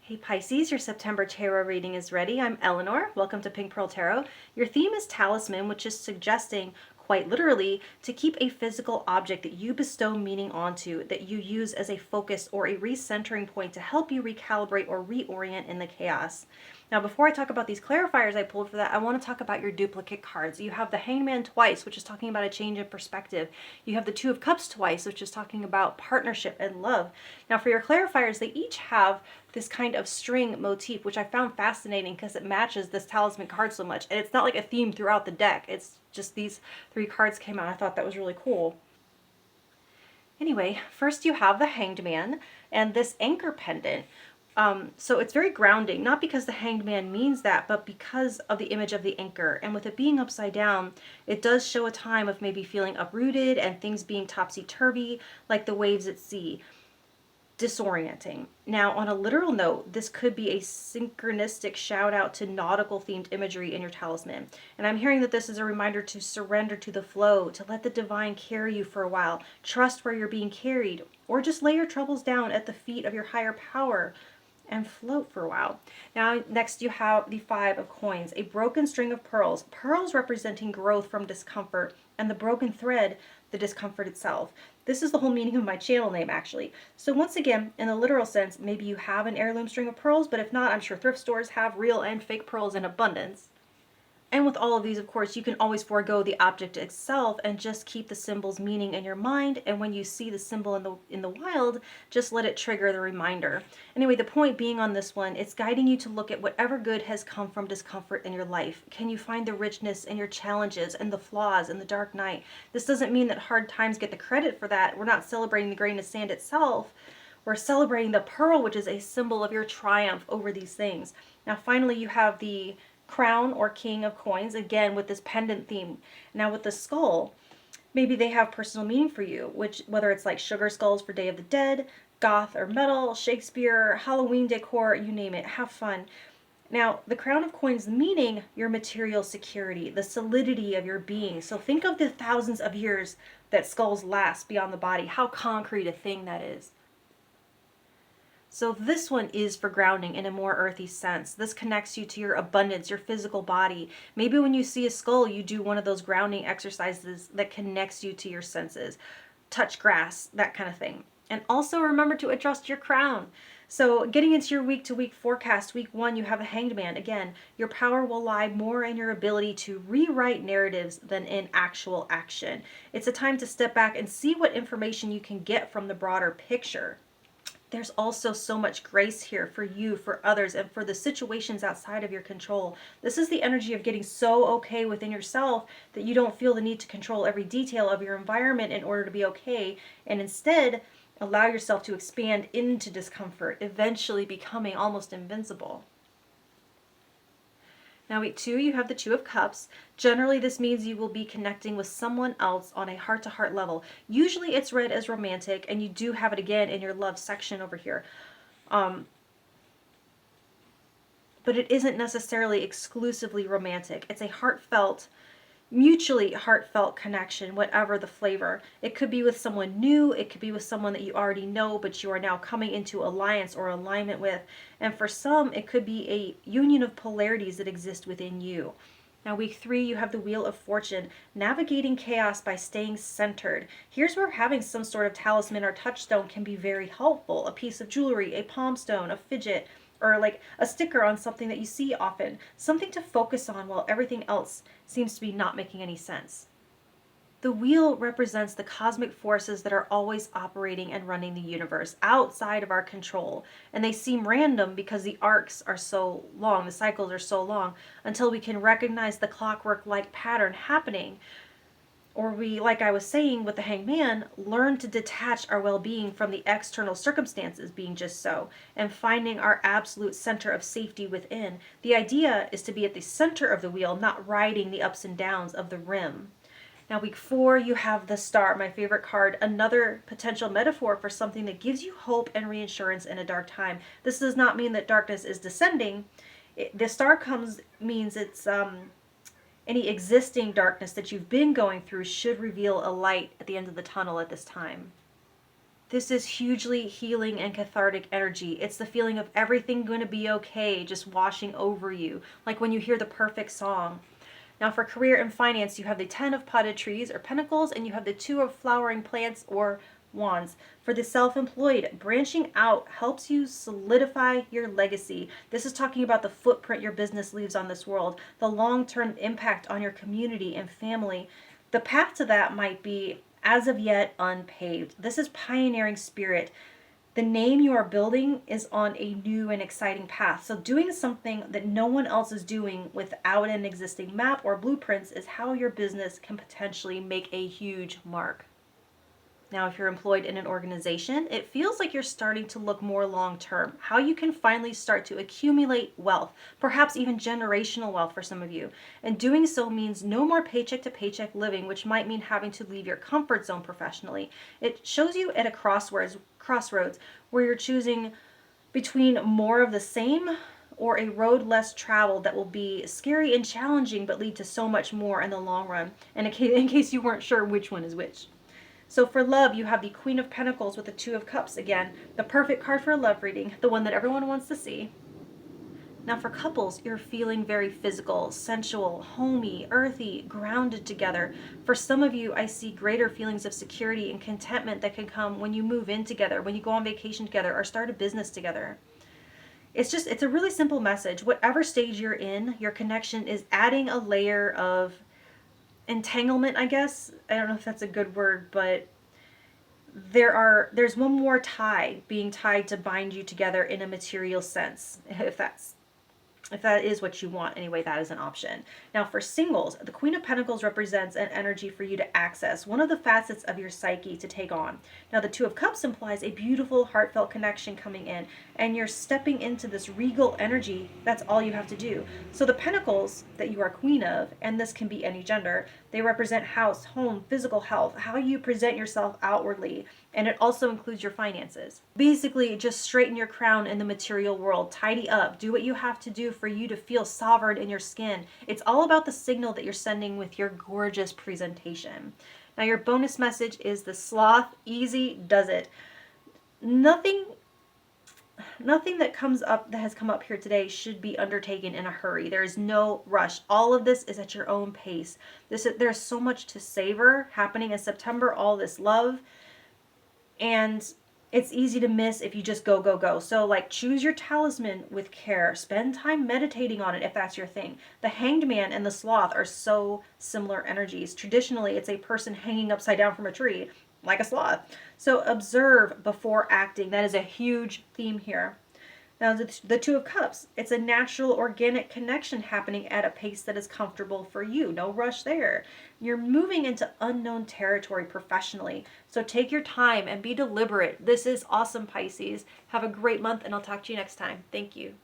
Hey Pisces, your September tarot reading is ready. I'm Eleanor. Welcome to Pink Pearl Tarot. Your theme is talisman, which is suggesting, quite literally, to keep a physical object that you bestow meaning onto, that you use as a focus or a recentering point to help you recalibrate or reorient in the chaos. Now, before I talk about these clarifiers I pulled for that, I want to talk about your duplicate cards. You have the Hangman twice, which is talking about a change in perspective. You have the Two of Cups twice, which is talking about partnership and love. Now, for your clarifiers, they each have this kind of string motif, which I found fascinating because it matches this talisman card so much. And it's not like a theme throughout the deck. It's just these three cards came out. I thought that was really cool. Anyway, first you have the Hanged Man and this anchor pendant. So it's very grounding, not because the Hanged Man means that, but because of the image of the anchor. And with it being upside down, it does show a time of maybe feeling uprooted and things being topsy-turvy, like the waves at sea. Disorienting. Now, on a literal note, this could be a synchronistic shout out to nautical themed imagery in your talisman. And I'm hearing that this is a reminder to surrender to the flow, to let the divine carry you for a while, trust where you're being carried, or just lay your troubles down at the feet of your higher power and float for a while. Now, next you have the Five of Coins, a broken string of pearls. Pearls representing growth from discomfort, and the broken thread, the discomfort itself. This is the whole meaning of my channel name, actually. So once again, in the literal sense, maybe you have an heirloom string of pearls, but if not, I'm sure thrift stores have real and fake pearls in abundance. And with all of these, of course, you can always forego the object itself and just keep the symbol's meaning in your mind. And when you see the symbol in the wild, just let it trigger the reminder. Anyway, the point being on this one, it's guiding you to look at whatever good has come from discomfort in your life. Can you find the richness in your challenges and the flaws in the dark night? This doesn't mean that hard times get the credit for that. We're not celebrating the grain of sand itself. We're celebrating the pearl, which is a symbol of your triumph over these things. Now, finally, you have the Crown or King of Coins, again with this pendant theme. Now with the skull, maybe they have personal meaning for you, which whether it's like sugar skulls for Day of the Dead, goth or metal, Shakespeare, Halloween decor, you name it, have fun. Now, the Crown of Coins meaning your material security, the solidity of your being. So think of the thousands of years that skulls last beyond the body, how concrete a thing that is. So this one is for grounding in a more earthy sense. This connects you to your abundance, your physical body. Maybe when you see a skull, you do one of those grounding exercises that connects you to your senses. Touch grass, that kind of thing. And also remember to adjust your crown. So getting into your week-to-week forecast, week 1, you have a Hanged Man. Again, your power will lie more in your ability to rewrite narratives than in actual action. It's a time to step back and see what information you can get from the broader picture. There's also so much grace here for you, for others, and for the situations outside of your control. This is the energy of getting so okay within yourself that you don't feel the need to control every detail of your environment in order to be okay, and instead allow yourself to expand into discomfort, eventually becoming almost invincible. Now week 2, you have the Two of Cups. Generally, this means you will be connecting with someone else on a heart-to-heart level. Usually it's read as romantic, and you do have it again in your love section over here. But it isn't necessarily exclusively romantic. It's a heartfelt, mutually heartfelt connection, whatever the flavor. It could be with someone new, it could be with someone that you already know, but you are now coming into alliance or alignment with. And for some, it could be a union of polarities that exist within you. Now, week 3, you have the Wheel of Fortune, navigating chaos by staying centered. Here's where having some sort of talisman or touchstone can be very helpful. A piece of jewelry, a palm stone, a fidget, or like a sticker on something that you see often. Something to focus on while everything else seems to be not making any sense. The wheel represents the cosmic forces that are always operating and running the universe outside of our control. And they seem random because the arcs are so long, the cycles are so long, until we can recognize the clockwork-like pattern happening. Or we, like I was saying with the Hanged Man, learn to detach our well-being from the external circumstances being just so, and finding our absolute center of safety within. The idea is to be at the center of the wheel, not riding the ups and downs of the rim. Now week 4, you have the Star, my favorite card, another potential metaphor for something that gives you hope and reassurance in a dark time. This does not mean that darkness is descending. The Star means it's any existing darkness that you've been going through should reveal a light at the end of the tunnel at this time. This is hugely healing and cathartic energy. It's the feeling of everything going to be okay, just washing over you, like when you hear the perfect song. Now for career and finance, you have the 10 of potted trees or pentacles, and you have the 2 of flowering plants or wands. For the self-employed, branching out helps you solidify your legacy. This is talking about the footprint your business leaves on this world, the long-term impact on your community and family. The path to that might be as of yet unpaved. This is pioneering spirit. The name you are building is on a new and exciting path. So doing something that no one else is doing without an existing map or blueprints is how your business can potentially make a huge mark. Now, if you're employed in an organization, it feels like you're starting to look more long-term, how you can finally start to accumulate wealth, perhaps even generational wealth for some of you. And doing so means no more paycheck to paycheck living, which might mean having to leave your comfort zone professionally. It shows you at a crossroads where you're choosing between more of the same or a road less traveled that will be scary and challenging but lead to so much more in the long run. And in case you weren't sure which one is which. So for love, you have the Queen of Pentacles with the 2 of Cups. Again, the perfect card for a love reading, the one that everyone wants to see. Now for couples, you're feeling very physical, sensual, homey, earthy, grounded together. For some of you, I see greater feelings of security and contentment that can come when you move in together, when you go on vacation together, or start a business together. It's a really simple message. Whatever stage you're in, your connection is adding a layer of entanglement, I guess. I don't know if that's a good word, but there's one more tie being tied to bind you together in a material sense, if that is what you want. Anyway, that is an option. Now for singles, the Queen of Pentacles represents an energy for you to access, one of the facets of your psyche to take on. Now the 2 of Cups implies a beautiful, heartfelt connection coming in, and you're stepping into this regal energy. That's all you have to do. So the pentacles that you are queen of, and this can be any gender, they represent house, home, physical health, how you present yourself outwardly, and it also includes your finances. Basically, just straighten your crown in the material world, tidy up, do what you have to do for you to feel sovereign in your skin. It's all about the signal that you're sending with your gorgeous presentation. Now your bonus message is the sloth. Easy does it. Nothing that has come up here today should be undertaken in a hurry. There is no rush. All of this is at your own pace. There's so much to savor happening in September, all this love, and it's easy to miss if you just go, go, go. So like, choose your talisman with care. Spend time meditating on it if that's your thing. The Hanged Man and the Sloth are so similar energies. Traditionally, it's a person hanging upside down from a tree, like a sloth. So observe before acting. That is a huge theme here. Now the 2 of Cups, it's a natural organic connection happening at a pace that is comfortable for you. No rush there. You're moving into unknown territory professionally. So take your time and be deliberate. This is awesome, Pisces. Have a great month, and I'll talk to you next time. Thank you.